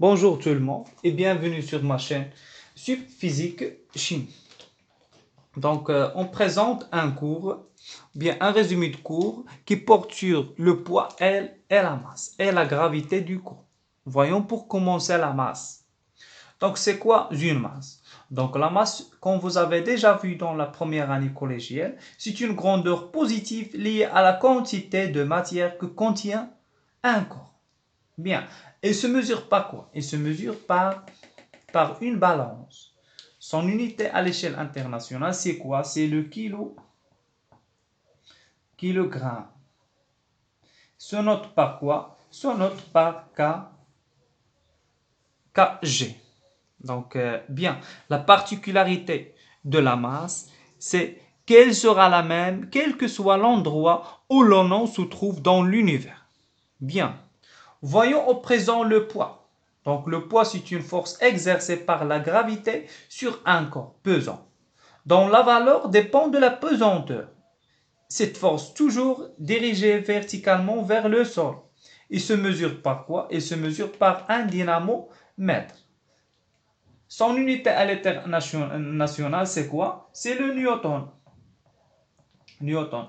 Bonjour tout le monde et bienvenue sur ma chaîne Physique Chimie. On présente un cours, bien un résumé de cours qui porte sur le poids L et la masse et la gravité du corps. Voyons pour commencer la masse. Donc, c'est quoi une masse? Donc, la masse, comme vous avez déjà vu dans la première année collégienne, c'est une grandeur positive liée à la quantité de matière que contient un corps. Bien. Elle se mesure par quoi? Elle se mesure par une balance. Son unité à l'échelle internationale, c'est quoi? C'est le kilogramme. Se note par quoi? Se note par kg. Bien, la particularité de la masse, c'est qu'elle sera la même, quel que soit l'endroit où l'on se trouve dans l'univers. Bien. Voyons au présent le poids. Donc le poids, c'est une force exercée par la gravité sur un corps pesant, dont la valeur dépend de la pesanteur. Cette force toujours dirigée verticalement vers le sol. Il se mesure par quoi? Il se mesure par un dynamomètre. Son unité à l'échelle nationale, c'est quoi? C'est le newton. Newton.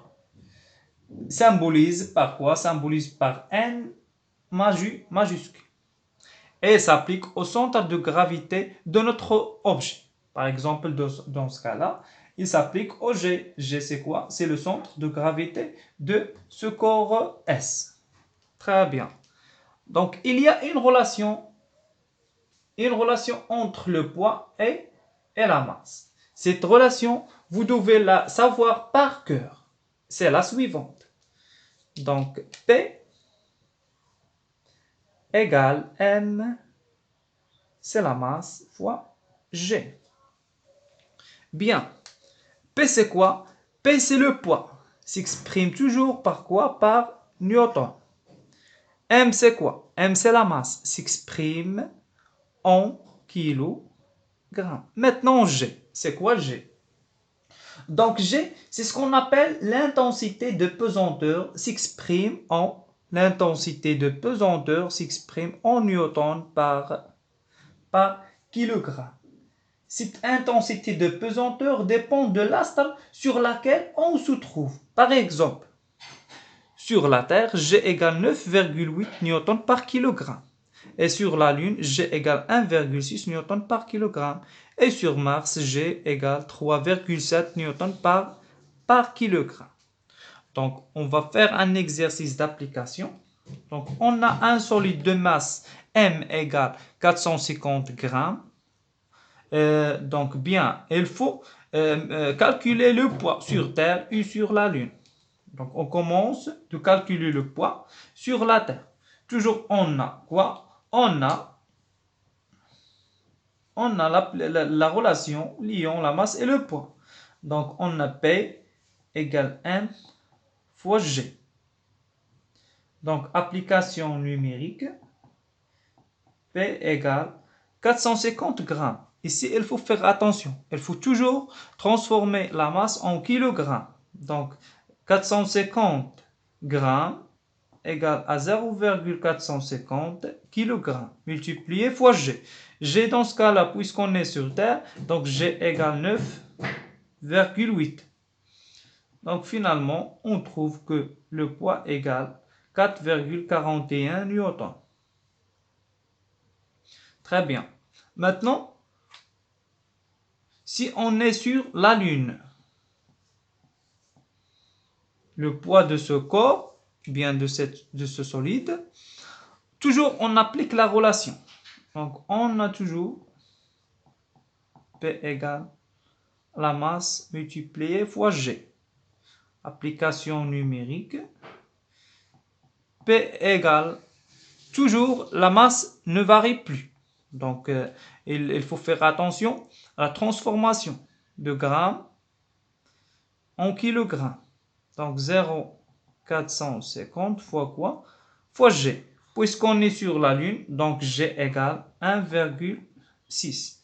Symbolise par quoi? Symbolise par N majuscule. Et s'applique au centre de gravité de notre objet. Par exemple, dans ce cas-là, il s'applique au G. G, c'est quoi? C'est le centre de gravité de ce corps S. Très bien. Donc, il y a une relation entre le poids et la masse. Cette relation, vous devez la savoir par cœur. C'est la suivante. Donc, P égale M, c'est la masse, fois G. Bien. P c'est quoi? P c'est le poids. S'exprime toujours par quoi? Par Newton. M c'est quoi? M c'est la masse. S'exprime en kilogrammes. Maintenant G. C'est quoi G? Donc G, c'est ce qu'on appelle l'intensité de pesanteur s'exprime en newton par kilogramme. Cette intensité de pesanteur dépend de l'astre sur laquelle on se trouve. Par exemple, sur la Terre, G égale 9,8 newton par kilogramme. Et sur la Lune, G égale 1,6 newton par kilogramme. Et sur Mars, G égale 3,7 newton par kilogramme. Donc, on va faire un exercice d'application. Donc, on a un solide de masse M égale 450 grammes. Il faut calculer le poids sur Terre et sur la Lune. Donc, on commence de calculer le poids sur la Terre. Toujours, on a quoi? On a la relation liant la masse et le poids. Donc, on a P égale M fois G. Donc, application numérique, P égale 450 grammes. Ici, il faut faire attention. Il faut toujours transformer la masse en kilogrammes. Donc, 450 grammes égale à 0,450 kg multiplié fois G. G dans ce cas-là, puisqu'on est sur Terre, donc G égale 9,8. Donc finalement, on trouve que le poids égale 4,41 newtons. Très bien. Maintenant, si on est sur la Lune, le poids de ce corps, bien de ce solide, toujours on applique la relation. Donc on a toujours P égale la masse multipliée fois G. Application numérique. P égale toujours la masse ne varie plus. Donc il faut faire attention à la transformation de grammes en kilogrammes. Donc 0,450 fois quoi? Fois G. Puisqu'on est sur la Lune, donc G égale 1,6.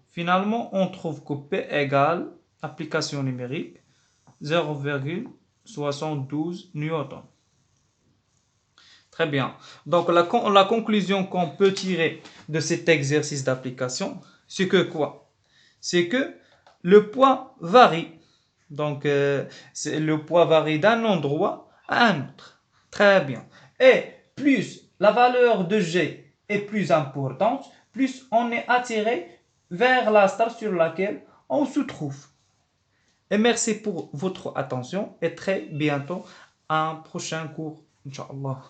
Finalement, on trouve que P égale, application numérique, 0,72 newton. Très bien. Donc, la conclusion qu'on peut tirer de cet exercice d'application, c'est que quoi? C'est que le poids varie. Donc, le poids varie d'un endroit à un autre. Très bien. Et plus la valeur de G est plus importante, plus on est attiré vers la star sur laquelle on se trouve. Et merci pour votre attention et très bientôt à un prochain cours, Inch'Allah.